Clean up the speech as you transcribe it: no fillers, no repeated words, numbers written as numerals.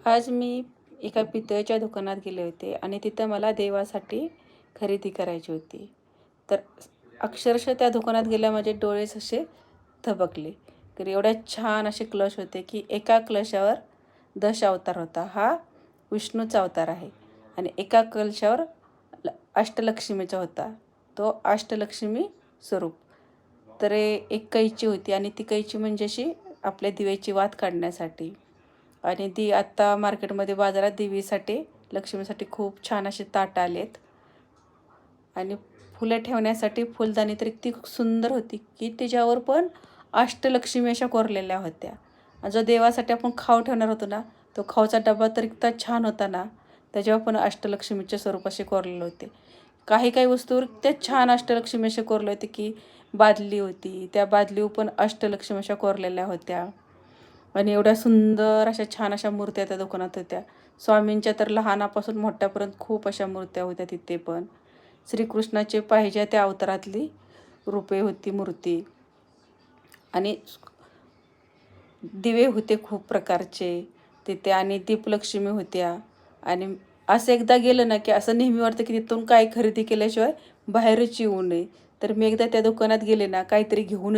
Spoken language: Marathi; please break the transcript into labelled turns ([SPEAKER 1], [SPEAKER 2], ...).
[SPEAKER 1] आज मी एका पितळेच्या दुकानात गेले होते आणि तिथं मला देवासाठी खरेदी करायची होती. तर अक्षरशः त्या दुकानात गेल्या माझे डोळेच असे थबकले. तर एवढ्या छान असे कलश होते की एका कलशावर दशावतार होता. हा विष्णूचा अवतार आहे आणि एका कलशावर अष्टलक्ष्मीचा होता. तो अष्टलक्ष्मी स्वरूप. तर एक कैची होती आणि ती कैची म्हणजे अशी आपल्या दिव्याची वात काढण्यासाठी. आणि ती आत्ता मार्केटमध्ये बाजारात देवीसाठी लक्ष्मीसाठी खूप छान असे ताट आलेत. आणि फुलं ठेवण्यासाठी फुलदाणी तर इतकी सुंदर होती की त्याच्यावर पण अष्टलक्ष्मी अशा कोरलेल्या होत्या. आणि जो देवासाठी आपण खाऊ ठेवणार होतो ना, तो खाऊचा डबा तर इतका छान होता ना, त्याच्यावर पण अष्टलक्ष्मीचे स्वरूप असे कोरलेले होते. काही काही वस्तूवर त्या छान अष्टलक्ष्मी असे कोरले होते की बादली होती, त्या बादलीवर पण अष्टलक्ष्मी अशा कोरलेल्या होत्या. आणि एवढ्या सुंदर अशा छान अशा मूर्त्या त्या दुकानात होत्या. स्वामींच्या तर लहानापासून मोठ्यापर्यंत खूप अशा मूर्त्या होत्या तिथे पण. श्रीकृष्णाचे पाहिजे त्या अवतारातली रूपे होती मूर्ती. आणि दिवे होते खूप प्रकारचे तिथे आणि दीपलक्ष्मी होत्या. आणि असं एकदा गेलं ना की असं नेहमी वाटतं की तिथून काय खरेदी केल्याशिवाय बाहेरच येऊ नये. तर मी एकदा त्या दुकानात गेले ना, काहीतरी घेऊन